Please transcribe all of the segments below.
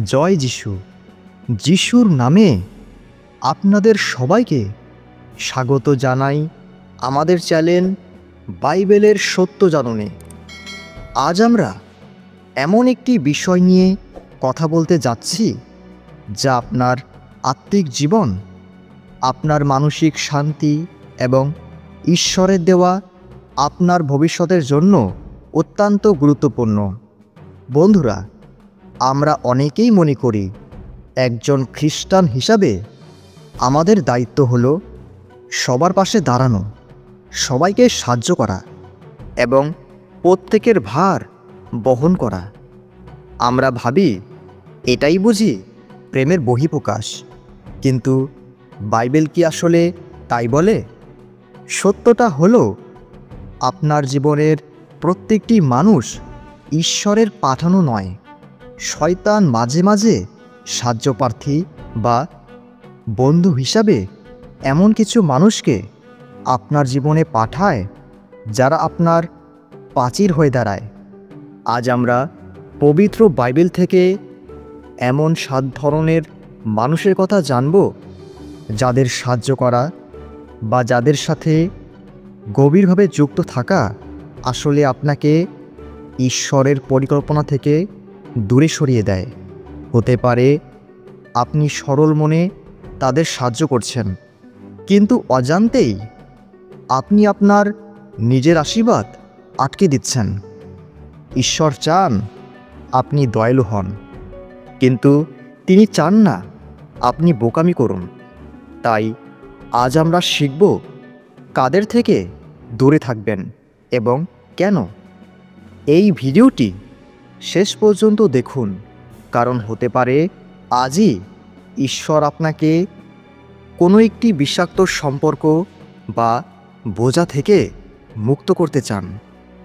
জয় যিশু। যিশুর নামে আপনাদের সবাইকে স্বাগত জানাই আমাদের চ্যানেল বাইবেলের সত্য জাননে। আজ আমরা এমন একটি বিষয় নিয়ে কথা বলতে যাচ্ছি যা আপনার আত্মিক জীবন, আপনার মানসিক শান্তি এবং ঈশ্বরের দেওয়া আপনার ভবিষ্যতের জন্য অত্যন্ত গুরুত্বপূর্ণ। বন্ধুরা, আমরা অনেকেই মনে করি একজন খ্রিস্টান হিসাবে আমাদের দায়িত্ব হলো সবার পাশে দাঁড়ানো, সবাইকে সাহায্য করা এবং প্রত্যেকের ভার বহন করা। আমরা ভাবি এটাই বুঝি প্রেমের বহিঃপ্রকাশ, কিন্তু বাইবেল কি আসলে তাই বলে? সত্যটা হলো আপনার জীবনের প্রত্যেকটি মানুষ ঈশ্বরের পাঠানো নয়। শয়তান মাঝে মাঝে সাহায্যপ্রার্থী বা বন্ধু হিসাবে এমন কিছু মানুষকে আপনার জীবনে পাঠায় যারা আপনার প্রাচীর হয়ে দাঁড়ায়। আজ আমরা পবিত্র বাইবেল থেকে এমন 7 ধরনের মানুষের কথা জানব যাদের সাহায্য করা বা যাদের সাথে গভীরভাবে যুক্ত থাকা আসলে আপনাকে ঈশ্বরের পরিকল্পনা থেকে দূরে সরিয়ে দেয়। হতে পারে আপনি সরল মনে তাদের সাহায্য করছেন, কিন্তু অজান্তেই আপনি আপনার নিজের আশীর্বাদ আটকে দিচ্ছেন। ঈশ্বর চান আপনি দয়ালু হন, কিন্তু তিনি চান না আপনি বোকামি করুন। তাই আজ আমরা শিখব কাদের থেকে দূরে থাকবেন এবং কেন। এই ভিডিওটি শেষ পর্যন্ত দেখুন, কারণ হতে পারে আজই ঈশ্বর আপনাকে কোনো একটি বিষাক্ত সম্পর্ক বা বোঝা থেকে মুক্ত করতে চান।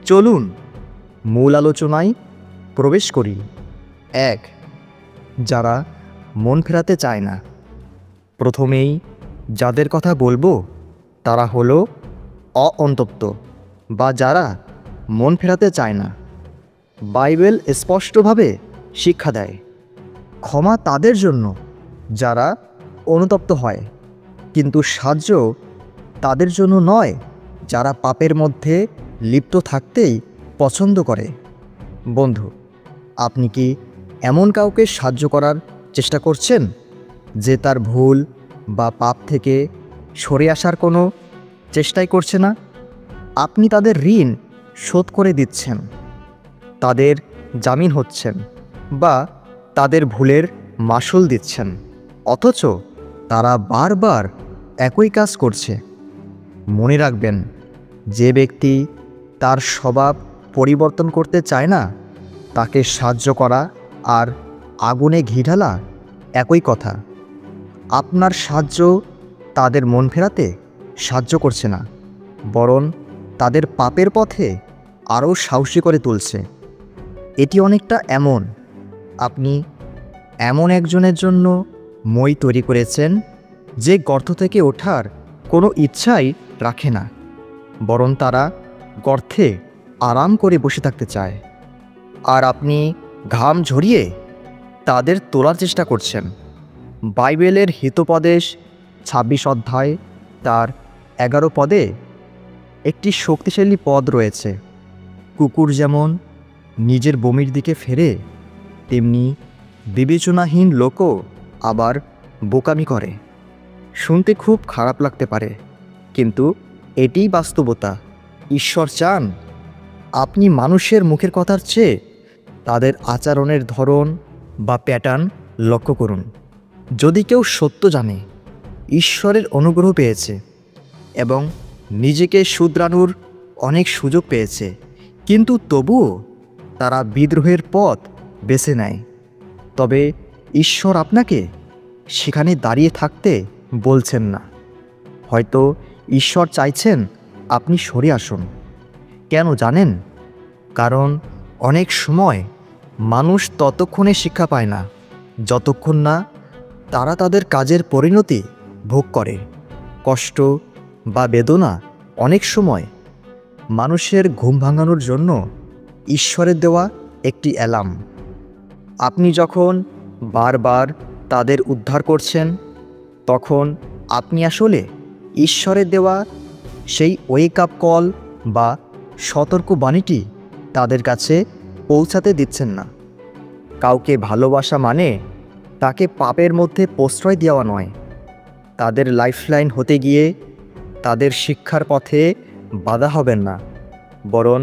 চলুন মূল আলোচনায় প্রবেশ করি। 1. যারা মন ফেরাতে চায় না। প্রথমেই যাদের কথা বলবো তারা হলো অন্তপ্ত বা যারা মন ফেরাতে চায় না। বাইবেল স্পষ্টভাবে শিক্ষা দেয় ক্ষমা তাদের জন্য যারা অনুতপ্ত হয়, কিন্তু সাহায্য তাদের জন্য নয় যারা পাপের মধ্যে লিপ্ত থাকতেই পছন্দ করে। বন্ধু, আপনি কি এমন কাউকে সাহায্য করার চেষ্টা করছেন যে তার ভুল বা পাপ থেকে সরে আসার কোনো চেষ্টাই করছে না? আপনি তাদের ঋণ শোধ করে দিচ্ছেন, তাদের জামিন হচ্ছেন বা তাদের ভুলের মাসুল দিচ্ছেন, অথচ তারা বারবার একই কাজ করছে। মনে রাখবেন, যে ব্যক্তি তার স্বভাব পরিবর্তন করতে চায় না তাকে সাহায্য করা আর আগুনে ঘি ঢালা একই কথা। আপনার সাহায্য তাদের মন ফেরাতে সাহায্য করছে না, বরং তাদের পাপের পথে আরও সাহসী করে তুলছে। এটি অনেকটা এমন, আপনি এমন একজনের জন্য মই তৈরি করেছেন যে গর্ত থেকে ওঠার কোনো ইচ্ছাই রাখে না, বরং তারা গর্তে আরাম করে বসে থাকতে চায়, আর আপনি ঘাম ঝরিয়ে তাদের তোলার চেষ্টা করছেন। বাইবেলের হিতোপদেশ 26 অধ্যায় তার 11 পদে একটি শক্তিশালী পদ রয়েছে। কুকুর যেমন নিজের বমির দিকে ফেরে, তেমনি বিবেচনাহীন লোকও আবার বোকামি করে। শুনতে খুব খারাপ লাগতে পারে, কিন্তু এটিই বাস্তবতা। ঈশ্বর চান আপনি মানুষের মুখের কথার চেয়ে তাদের আচরণের ধরন বা প্যাটার্ন লক্ষ্য করুন। যদি কেউ সত্য জানে, ঈশ্বরের অনুগ্রহ পেয়েছে এবং নিজেকে শুধরানোর অনেক সুযোগ পেয়েছে, কিন্তু তবুও তারা বিদ্রোহের পথ বেছে নেয়, তবে ঈশ্বর আপনাকে সেখানে দাঁড়িয়ে থাকতে বলছেন না। হয়তো ঈশ্বর চাইছেন আপনি সরে আসুন। কেন জানেন? কারণ অনেক সময় মানুষ ততক্ষণে শিক্ষা পায় না যতক্ষণ না তারা তাদের কাজের পরিণতি ভোগ করে। কষ্ট বা বেদনা অনেক সময় মানুষের ঘুম ভাঙানোর জন্য ঈশ্বরের দেওয়া একটি অ্যালার্ম। আপনি যখন বারবার তাদের উদ্ধার করছেন, তখন আপনি আসলে ঈশ্বরের দেওয়া সেই ওয়েক আপ কল বা সতর্কবাণীটি তাদের কাছে পৌঁছাতে দিচ্ছেন না। কাউকে ভালোবাসা মানে তাকে পাপের মধ্যে প্রশ্রয় দেওয়া নয়। তাদের লাইফলাইন হতে গিয়ে তাদের শিক্ষার পথে বাধা হবেন না, বরং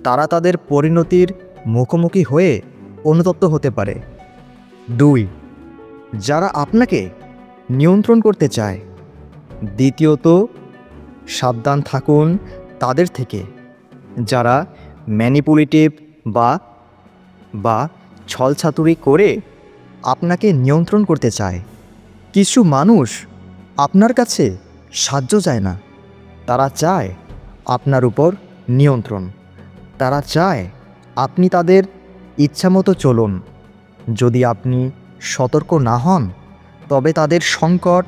তারা তাদের পরিণতির মুখোমুখি হয়ে অনুতপ্ত হতে পারে। 2. যারা আপনাকে নিয়ন্ত্রণ করতে চায়। দ্বিতীয়ত, সাবধান থাকুন তাদের থেকে যারা ম্যানিপুলেটিভ বা ছলছাতুরি করে আপনাকে নিয়ন্ত্রণ করতে চায়। কিছু মানুষ আপনার কাছে সাহায্য চায় না, তারা চায় আপনার উপর নিয়ন্ত্রণ। তারা চায় আপনি তাদের ইচ্ছামতো চলুন। যদি আপনি সতর্ক না হন, তবে তাদের সংকট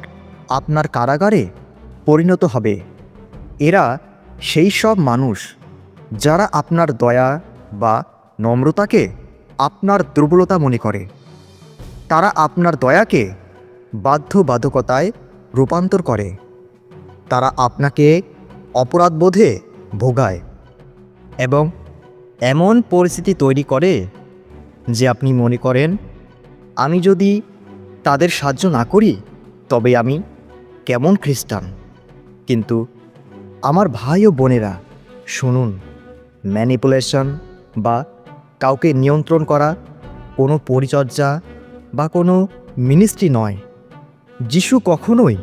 আপনার কারাগারে পরিণত হবে। এরা সেই সব মানুষ যারা আপনার দয়া বা নম্রতাকে আপনার দুর্বলতা মনে করে। তারা আপনার দয়াকে বাধ্যবাধকতায় রূপান্তর করে। তারা আপনাকে অপরাধবোধে ভোগায় এবং এমন পরিস্থিতি তৈরি করে যে আপনি মনে করেন, আমি যদি তাদের সাহায্য না করি তবে আমি কেমন খ্রিস্টান। কিন্তু আমার ভাই ও বোনেরা, শুনুন, ম্যানিপুলেশন বা কাউকে নিয়ন্ত্রণ করা কোনো পরিচর্যা বা কোনো মিনিস্ট্রি নয়। যিশু কখনোই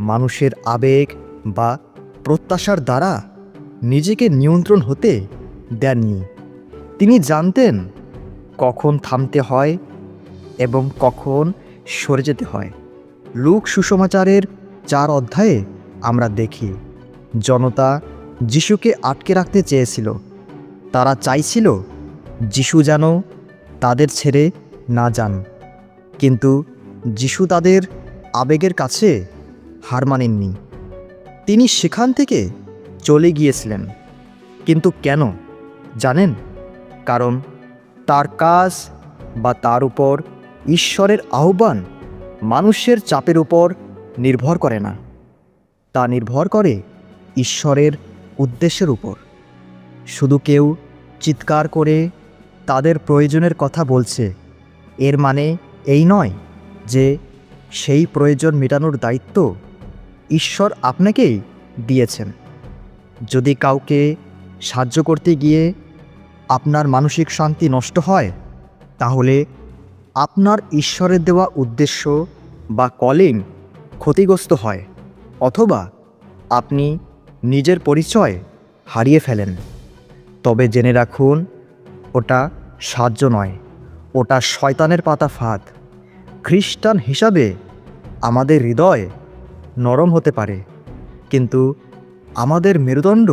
মানুষের আবেগ বা প্রত্যাশার দ্বারা নিজেকে নিয়ন্ত্রণ হতে দেননি। তিনি জানতেন কখন থামতে হয় এবং কখন সরে যেতে হয়। লূক সুসমাচারের 4 অধ্যায়ে আমরা দেখি জনতা যিশুকে আটকে রাখতে চেয়েছিল। তারা চাইছিল যিশু যেন তাদের ছেড়ে না যান, কিন্তু যিশু তাদের আবেগের কাছে হার মানেননি। তিনি সেখান থেকে চলে গিয়েছিলেন। কিন্তু কেন জানেন? কারণ তার কাজ বা তার উপর ঈশ্বরের আহ্বান মানুষের চাপের উপর নির্ভর করে না, তা নির্ভর করে ঈশ্বরের উদ্দেশ্যের উপর। শুধু কেউ চিৎকার করে তাদের প্রয়োজনের কথা বলছে, এর মানে এই নয় যে সেই প্রয়োজন মেটানোর দায়িত্ব ঈশ্বর আপনাকেই দিয়েছেন। যদি কাউকে সাহায্য করতে গিয়ে আপনার মানসিক শান্তি নষ্ট হয়, তাহলে আপনার ঈশ্বরের দেওয়া উদ্দেশ্য বা কলিং ক্ষতিগ্রস্ত হয়, অথবা আপনি নিজের পরিচয় হারিয়ে ফেলেন। তবে জেনে রাখুন, ওটা সাহায্য নয়, ওটা শয়তানের পাতা ফাঁদ। খ্রিস্টান হিসাবে আমাদের হৃদয় নরম হতে পারে, কিন্তু আমাদের মেরুদণ্ড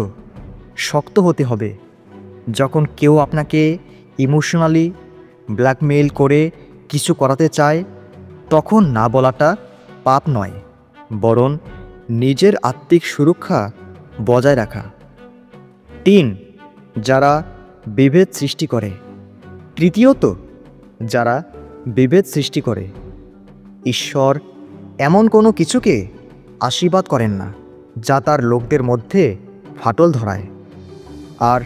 শক্ত হতে হবে। যখন কেউ আপনাকে ইমোশনালি ব্ল্যাকমেইল করে কিছু করাতে চায়, তখন না বলাটা পাপ নয়, বরং নিজের আত্মিক সুরক্ষা বজায় রাখা। 3. যারা বিভেদ সৃষ্টি করে। তৃতীয়ত, যারা বিভেদ সৃষ্টি করে। ঈশ্বর এমন কোনো কিছুকে আশীর্বাদ করেন না যা তার লোকদের মধ্যে ফাটল ধরায়। আর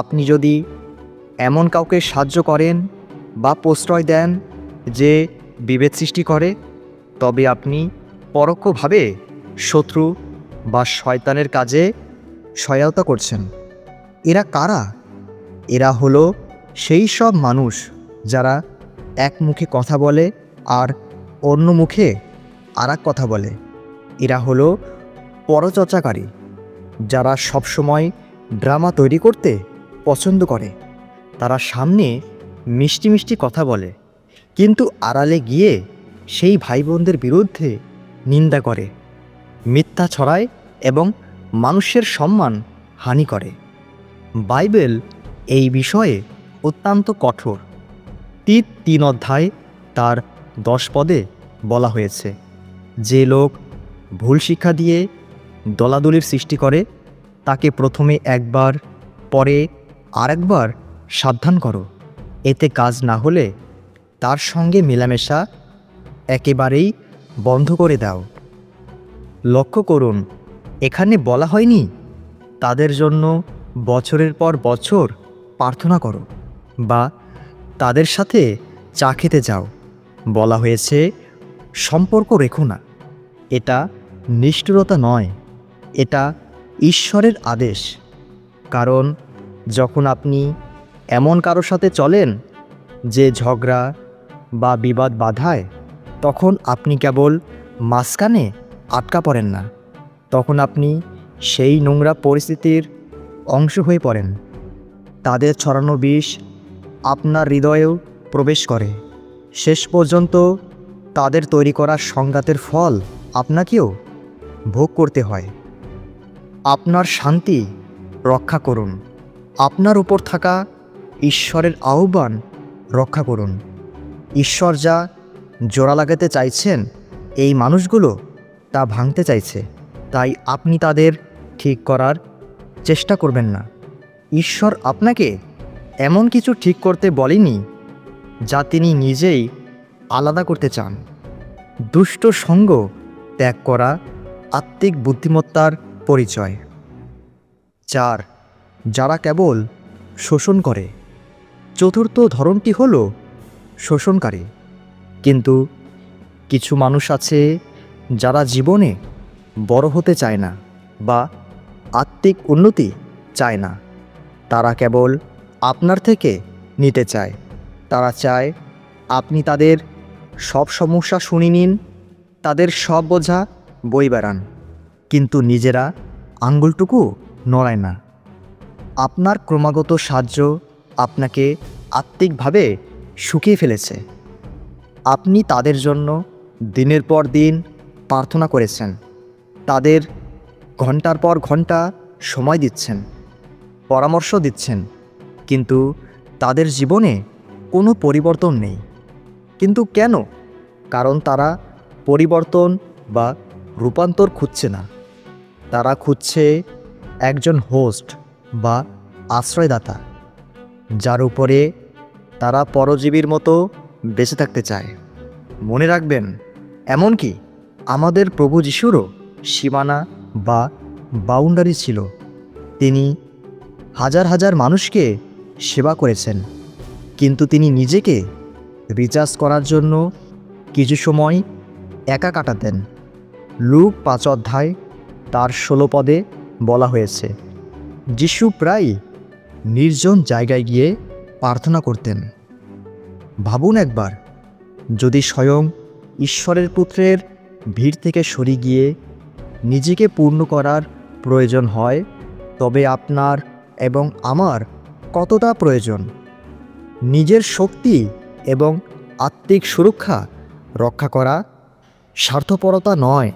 আপনি যদি এমন কাউকে সাহায্য করেন বা প্রশ্রয় দেন যে বিভেদ সৃষ্টি করে, তবে আপনি পরোক্ষভাবে শত্রু বা শয়তানের কাজে সহায়তা করছেন। এরা কারা? এরা হলো সেই সব মানুষ যারা এক মুখে কথা বলে আর অন্য মুখে আরেক কথা বলে। এরা হলো পরচর্চাকারী, যারা সবসময় ড্রামা তৈরি করতে পছন্দ করে। তারা সামনে মিষ্টি মিষ্টি কথা বলে, কিন্তু আড়ালে গিয়ে সেই ভাই বোনদের বিরুদ্ধে নিন্দা করে, মিথ্যা ছড়ায় এবং মানুষের সম্মান হানি করে। বাইবেল এই বিষয়ে অত্যন্ত কঠোর। 3 অধ্যায় তার 10 পদে বলা হয়েছে, যে লোক ভুল শিক্ষা দিয়ে দলাদলির সৃষ্টি করে তাকে প্রথমে একবার, পরে আরেকবার সাবধান করো। এতে কাজ না হলে তার সঙ্গে মেলামেশা একেবারেই বন্ধ করে দাও। লক্ষ্য করুন, এখানে বলা হয়নি তাদের জন্য বছরের পর বছর প্রার্থনা করো বা তাদের সাথে চা খেতে যাও। বলা হয়েছে সম্পর্ক রেখো না। এটা নিষ্ঠুরতা নয়, এটা ঈশ্বরের আদেশ। কারণ যখন আপনি এমন কারোর সাথে চলেন যে ঝগড়া বা বিবাদ বাধায়, তখন আপনি কেবল মাঝখানে আটকা পড়েন না, তখন আপনি সেই নোংরা পরিস্থিতির অংশ হয়ে পড়েন। তাদের ছড়ানো বিষ আপনার হৃদয়েও প্রবেশ করে। শেষ পর্যন্ত তাদের তৈরি করা সংঘাতের ফল আপনাকেও ভোগ করতে হয়। আপনার শান্তি রক্ষা করুন। আপনার উপর থাকা ঈশ্বরের আহ্বান রক্ষা করুন। ঈশ্বর যা জোড়া লাগাতে চাইছেন, এই মানুষগুলো তা ভাঙতে চাইছে। তাই আপনি তাদের ঠিক করার চেষ্টা করবেন না। ঈশ্বর আপনাকে এমন কিছু ঠিক করতে বলেনি যা তিনি নিজেই আলাদা করতে চান। দুষ্ট সঙ্গ ত্যাগ করা আত্মিক বুদ্ধিমত্তার পরিচয়। 4. যারা কেবল শোষণ করে। চতুর্থ ধরনটি হল শোষণকারী। কিন্তু কিছু মানুষ আছে যারা জীবনে বড় হতে চায় না বা আত্মিক উন্নতি চায় না। তারা কেবল আপনার থেকে নিতে চায়। তারা চায় আপনি তাদের সব সমস্যা শুনে নিন, তাদের সব বোঝা বই বেড়ান, কিন্তু নিজেরা আঙ্গুলটুকু নড়ায় না। আপনার ক্রমাগত সাহায্য আপনাকে আত্মিকভাবে শুকিয়ে ফেলেছে। আপনি তাদের জন্য দিনের পর দিন প্রার্থনা করেছেন, তাদের ঘন্টার পর ঘন্টা সময় দিচ্ছেন, পরামর্শ দিচ্ছেন, কিন্তু তাদের জীবনে কোনো পরিবর্তন নেই। কিন্তু কেন? কারণ তারা পরিবর্তন বা রূপান্তর খুঁজছে না। তারা খুঁজছে একজন হোস্ট বা আশ্রয়দাতা যার উপরে তারা পরজীবীর মতো বেঁচে থাকতে চায়। মনে রাখবেন, এমনকি আমাদের প্রভু যিশুরও সীমানা বা বাউন্ডারি ছিল। তিনি হাজার হাজার মানুষকে সেবা করেছেন, কিন্তু তিনি নিজেকে রিচার্জ করার জন্য কিছু সময় একা কাটাতেন। লুক 5 অধ্যায় তার 16 পদে বলা হয়েছে, যিশু প্রায় নির্জন জায়গায় গিয়ে প্রার্থনা করতেন। ভাবুন একবার, যদি স্বয়ং ঈশ্বরের পুত্রের ভিড় থেকে সরে গিয়ে নিজেকে পূর্ণ করার প্রয়োজন হয়, তবে আপনার এবং আমার কতটা প্রয়োজন। নিজের শক্তি এবং আত্মিক সুরক্ষা রক্ষা করা স্বার্থপরতা নয়,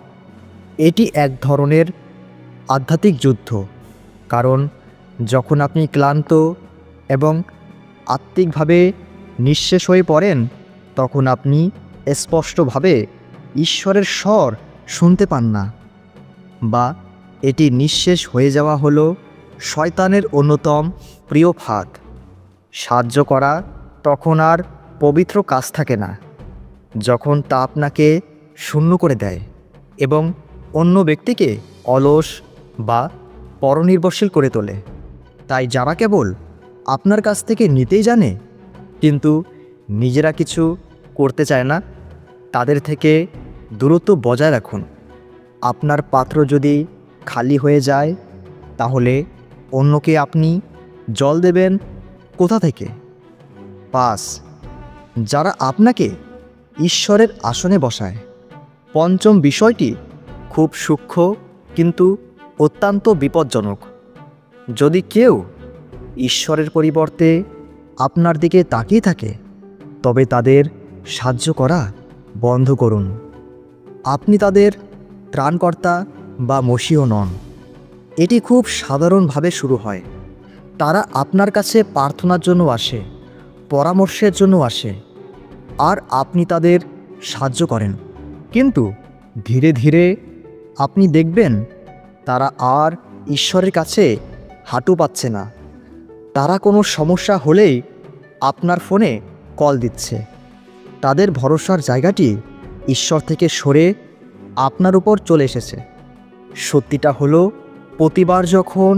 এটি এক ধরনের আধ্যাত্মিক যুদ্ধ। কারণ যখন আপনি ক্লান্ত এবং আত্মিকভাবে নিঃশেষ হয়ে পড়েন, তখন আপনি স্পষ্টভাবে ঈশ্বরের স্বর শুনতে পান না, বা এটি নিঃশেষ হয়ে যাওয়া হলো শয়তানের অন্যতম প্রিয় ফাঁদ। সাহায্য করা তখন আর পবিত্র কাজ থাকে না, যখন তা আপনাকে শূন্য করে দেয় এবং অন্য ব্যক্তিকে অলস বা পরনির্ভরশীল করে তোলে। তাই যারা কেবল আপনার কাছ থেকে নিতেই জানে কিন্তু নিজেরা কিছু করতে চায় না, তাদের থেকে দূরত্ব বজায় রাখুন। আপনার পাত্র যদি খালি হয়ে যায়, তাহলে অন্যকে আপনি জল দেবেন কোথা থেকে? 5. যারা আপনাকে ঈশ্বরের আসনে বসায়। পঞ্চম বিষয়টি খুব সূক্ষ্ম কিন্তু অত্যন্ত বিপজ্জনক। যদি কেউ ঈশ্বরের পরিবর্তে আপনার দিকে তাকিয়ে থাকে, তবে তাদের সাহায্য করা বন্ধ করুন। আপনি তাদের ত্রাণকর্তা বা মসিহ নন। এটি খুব সাধারণভাবে শুরু হয়। তারা আপনার কাছে প্রার্থনার জন্য আসে, পরামর্শের জন্য আসে, আর আপনি তাদের সাহায্য করেন। কিন্তু ধীরে ধীরে আপনি দেখবেন তারা আর ঈশ্বরের কাছে হাঁটু পাচ্ছে না। তারা কোনো সমস্যা হলেই আপনার ফোনে কল দিচ্ছে, তাদের ভরসার জায়গাটি ঈশ্বর থেকে সরে আপনার উপর চলে এসেছে। সত্যিটা হলো, প্রতিবার যখন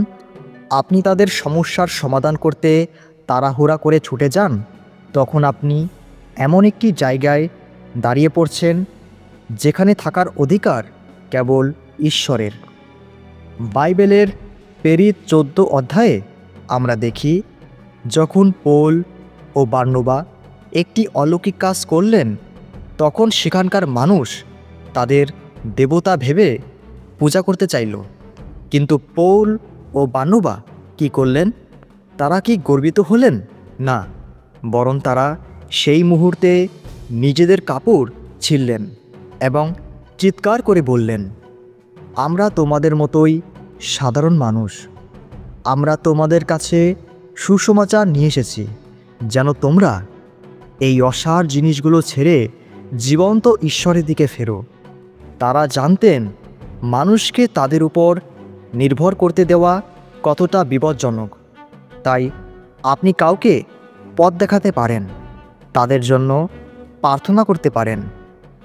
আপনি তাদের সমস্যার সমাধান করতে তাড়াহুড়া করে ছুটে যান, তখন আপনি এমন একটি জায়গায় দাঁড়িয়ে পড়ছেন যেখানে থাকার অধিকার কেবল ঈশ্বরের। বাইবেলের প্রেরিত 14 অধ্যায়ে আমরা দেখি, যখন পৌল ও বার্নবা একটি অলৌকিক কাজ করলেন, তখন সেখানকার মানুষ তাদের দেবতা ভেবে পূজা করতে চাইল। কিন্তু পৌল ও বার্নবা কি করলেন? তারা কি গর্বিত হলেন? না, বরং তারা সেই মুহূর্তে নিজেদের কাপড় ছিঁড়লেন এবং চিৎকার করে বললেন, আমরা তোমাদের মতোই সাধারণ মানুষ। আমরা তোমাদের কাছে সুসমাচার নিয়ে এসেছি, যেন তোমরা এই অসার জিনিসগুলো ছেড়ে জীবন্ত ঈশ্বরের দিকে ফেরো। তারা জানতেন মানুষকে তাদের উপর নির্ভর করতে দেওয়া কতটা বিপজ্জনক। তাই আপনি কাউকে পথ দেখাতে পারেন, তাদের জন্য প্রার্থনা করতে পারেন,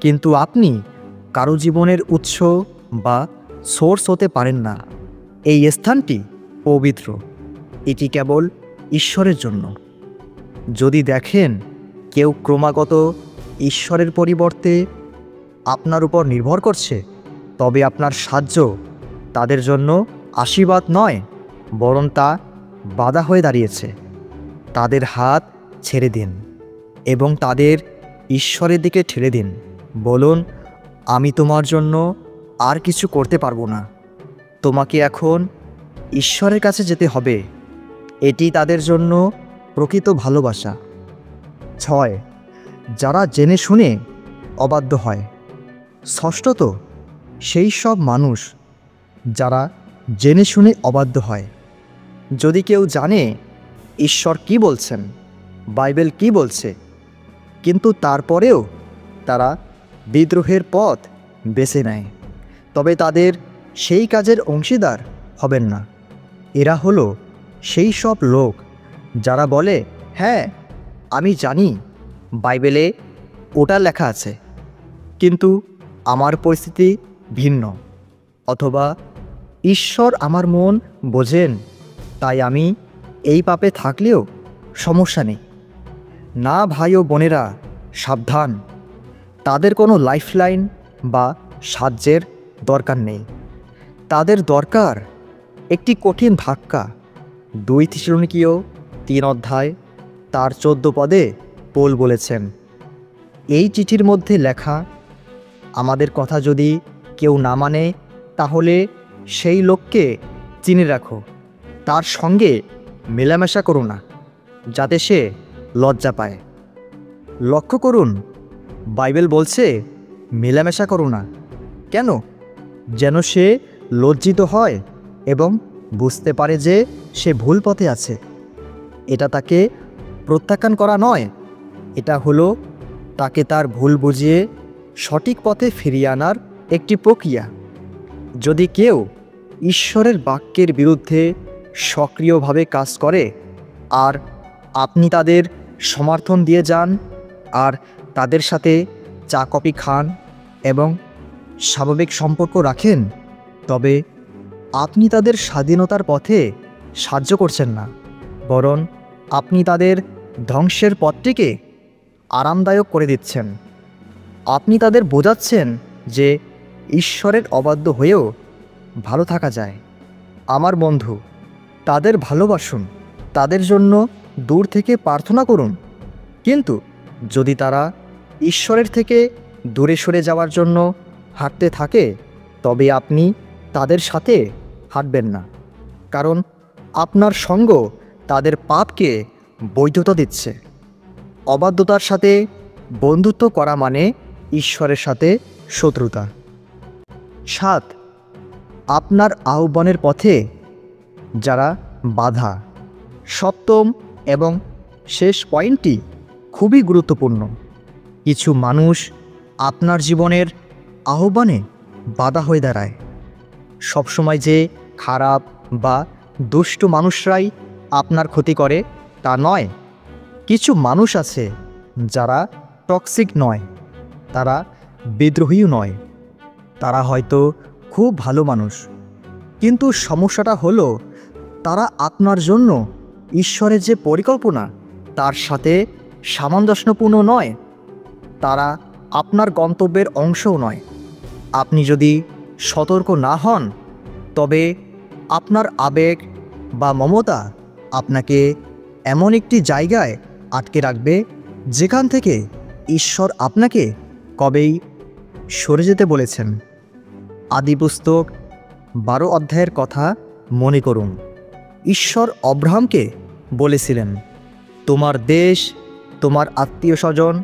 কিন্তু আপনি কারো জীবনের উৎস বা সোর্স হতে পারেন না। এই স্থানটি পবিত্র, এটি কেবল ঈশ্বরের জন্য। যদি দেখেন কেউ ক্রমাগত ঈশ্বরের পরিবর্তে আপনার উপর নির্ভর করছে, তবে আপনার সাহায্য তাদের জন্য আশীর্বাদ নয়, বরং তা বাধা হয়ে দাঁড়িয়েছে। তাদের হাত ছেড়ে দিন এবং তাদের ঈশ্বরের দিকে ঠেলে দিন। বলুন, আমি তোমার জন্য আর কিছু করতে পারবো না, তোমাকে এখন ঈশ্বরের কাছে যেতে হবে। এটি তাদের জন্য প্রকৃত ভালোবাসা। 6. যারা জেনে শুনে অবাধ্য হয়। ষষ্ঠত, সেই সব মানুষ যারা জেনে শুনে অবাধ্য হয়। যদি কেউ জানে ঈশ্বর কি বলছেন, বাইবেল কি বলছে, কিন্তু তারপরেও তারা বিদ্রোহের পথ বেছে নেয়, তবে তাদের সেই কাজের অংশীদার হবেন না। এরা হলো সেই সব লোক যারা বলে, হ্যাঁ আমি জানি বাইবেলে ওটা লেখা আছে, কিন্তু আমার পরিস্থিতি ভিন্ন, অথবা ঈশ্বর আমার মন বোঝেন, তাই আমি এই পাপে থাকলেও সমস্যা নেই। না ভাই ও বোনেরা, সাবধান, তাদের কোনো লাইফলাইন বা সাহায্যের দরকার নেই। তাদের দরকার একটি কঠিন ধাক্কা। 2 থিসলনিকীয় 3 অধ্যায় তার 14 পদে পৌল বলেছেন, এই চিঠির মধ্যে লেখা, আমাদের কথা যদি কেউ না মানে, তাহলে সেই লোককে চিনে রাখো, তার সঙ্গে মেলামেশা করো না, যাতে সে লজ্জা পায়। লক্ষ্য করুন, বাইবেল বলছে মেলামেশা করো না। কেন? যেন সে লজ্জিত হয় এবং বুঝতে পারে যে সে ভুল পথে আছে। এটা তাকে প্রত্যাখ্যান করা নয়, এটা হলো তাকে তার ভুল বুঝিয়ে সঠিক পথে ফিরিয়ে আনার একটি প্রক্রিয়া। যদি কেউ ঈশ্বরের বাক্যের বিরুদ্ধে সক্রিয়ভাবে কাজ করে আর আপনি তাদের সমর্থন দিয়ে যান আর তাদের সাথে চা কফি খান এবং স্বাভাবিক সম্পর্ক রাখেন, তবে আপনি তাদের স্বাধীনতার পথে সাহায্য করছেন না, বরং আপনি তাদের ধ্বংসের পথটিকে আরামদায়ক করে দিচ্ছেন। আপনি তাদের বোঝাচ্ছেন যে ঈশ্বরের অবাধ্য হয়েও ভালো থাকা যায়। আমার বন্ধু, তাদের ভালোবাসুন, তাদের জন্য দূর থেকে প্রার্থনা করুন, কিন্তু যদি তারা ঈশ্বরের থেকে দূরে সরে যাওয়ার জন্য হাঁটতে থাকে, তবে আপনি তাদের সাথে হাঁটবেন না, কারণ আপনার সঙ্গ তাদের পাপকে বৈধতা দিচ্ছে। অবাধ্যতার সাথে বন্ধুত্ব করা মানে ঈশ্বরের সাথে শত্রুতা। 7. আপনার আহ্বানের পথে যারা বাধা। সপ্তম এবং শেষ পয়েন্টটি খুবই গুরুত্বপূর্ণ। কিছু মানুষ আপনার জীবনের আহ্বানে বাধা হয়ে দাঁড়ায়। সবসময় যে খারাপ বা দুষ্ট মানুষরাই আপনার ক্ষতি করে তা নয়। কিছু মানুষ আছে যারা টক্সিক নয়, তারা বিদ্রোহীও নয়, তারা হয়তো খুব ভালো মানুষ। কিন্তু সমস্যাটা হলো তারা আপনার জন্য ঈশ্বরের যে পরিকল্পনা তার সাথে সামঞ্জস্যপূর্ণ নয়। তারা আপনার গন্তব্যের অংশও নয়। আপনি যদি সতর্ক না হন তবে আপনার আবেগ বা মমতা আপনাকে এমন একটি জায়গায় আটকে রাখবে যেখান থেকে ঈশ্বর আপনাকে কবেই সরে যেতে বলেছেন। আদিপুস্তক 12 অধ্যায়ের কথা মনে করুন। ঈশ্বর অব্রাহামকে বলেছিলেন, তোমার দেশ, তোমার আত্মীয় স্বজন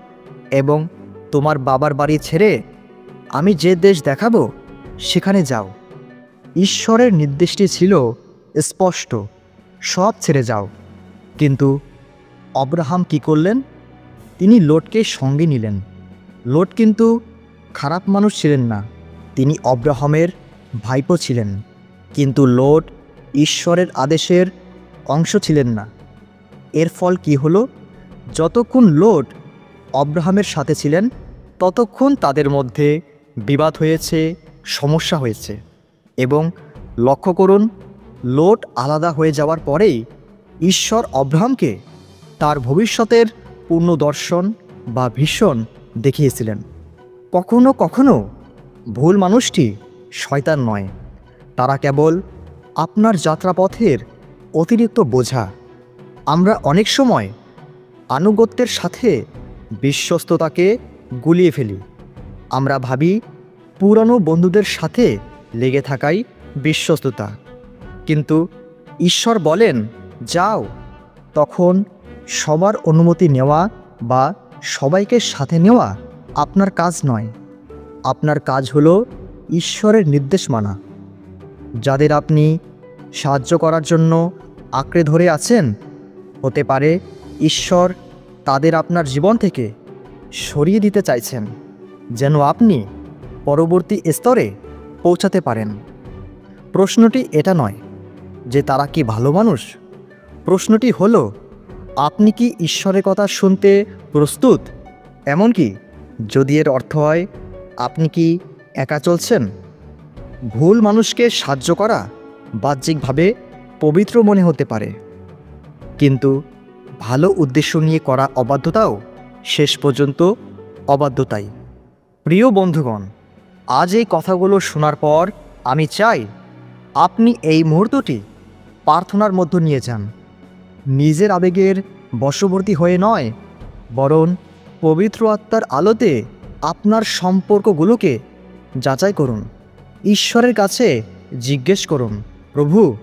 এবং তোমার বাবার বাড়ি ছেড়ে আমি যে দেশ দেখাবো সেখানে যাও। ঈশ্বরের নির্দেশটি ছিল স্পষ্ট, সব ছেড়ে যাও। কিন্তু অব্রাহাম কি করলেন? তিনি লোটকে সঙ্গে নিলেন। লোট কিন্তু খারাপ মানুষ ছিলেন না, তিনি অব্রাহামের ভাইপো ছিলেন। কিন্তু লোট ঈশ্বরের আদেশের অংশ ছিলেন না। এর ফল কি হলো? যতক্ষণ লোট অব্রাহামের সাথে ছিলেন ততক্ষণ তাদের মধ্যে বিবাদ হয়েছে, সমস্যা হয়েছে। এবং লক্ষ্য করুন, লোট আলাদা হয়ে যাওয়ার পরেই ঈশ্বর অব্রাহামকে তার ভবিষ্যতের পূর্ণ দর্শন বা ভিশন দেখিয়েছিলেন। কখনো কখনো ভুল মানুষটি শয়তান নয়, তারা কেবল আপনার যাত্রাপথের অতিরিক্ত বোঝা। আমরা অনেক সময় আনুগত্যের সাথে বিশ্বস্ততাকে গুলিয়ে ফেলি। আমরা ভাবি পুরানো বন্ধুদের সাথে লেগে থাকাই বিশ্বস্ততা। কিন্তু ঈশ্বর বলেন, যাও। তখন সবার অনুমতি নেওয়া বা সবাইকে সাথে নেওয়া আপনার কাজ নয়। আপনার কাজ হলো ঈশ্বরের নির্দেশ মানা। যাদের আপনি সাহায্য করার জন্য আঁকড়ে ধরে আছেন, হতে পারে ঈশ্বর তাদের আপনার জীবন থেকে সরিয়ে দিতে চাইছেন, যেন আপনি পরবর্তী স্তরে পৌঁছাতে পারেন। প্রশ্নটি এটা নয় যে তারা কি ভালো মানুষ। প্রশ্নটি হলো, আপনি কি ঈশ্বরের কথা শুনতে প্রস্তুত? এমনকি যদি এর অর্থ হয় আপনি কি একা চলছেন। ভুল মানুষকে সাহায্য করা বাহ্যিকভাবে পবিত্র মনে হতে পারে, কিন্তু ভালো উদ্দেশ্য নিয়ে করা অবাধ্যতাও শেষ পর্যন্ত অবাধ্যতাই। প্রিয় বন্ধুগণ, আজ এই কথাগুলো শোনার পর আমি চাই আপনি এই মুহূর্তটি প্রার্থনার মধ্যে নিয়ে যান। নিজের আবেগের বশবর্তী হয়ে নয়, বরং পবিত্র আত্মার আলোতে আপনার সম্পর্কগুলোকে যাচাই করুন। ঈশ্বরের কাছে জিজ্ঞেস করুন, প্রভু,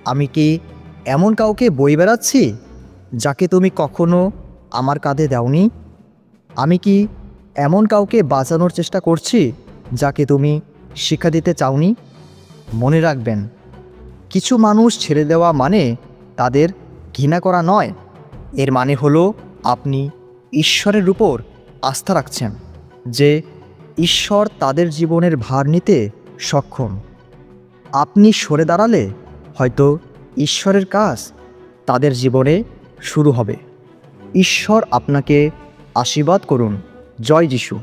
আমি কি এমন কাউকে বই বেড়াচ্ছি যাকে তুমি কখনো আমার কাঁধে দাওনি? আমি কি এমন কাউকে বাঁচানোর চেষ্টা করছি যাকে তুমি শিক্ষা দিতে চাওনি? মনে রাখবেন, কিছু মানুষ ছেড়ে দেওয়া মানে তাদের ঘৃণা করা নয়। এর মানে হলো আপনি ঈশ্বরের উপর আস্থা রাখছেন যে ঈশ্বর তাদের জীবনের ভার নিতে সক্ষম। আপনি সরে দাঁড়ালে হয়তো ঈশ্বরের কাজ তাদের জীবনে শুরু হবে। ঈশ্বর আপনাকে আশীর্বাদ করুন। জয় যিশু।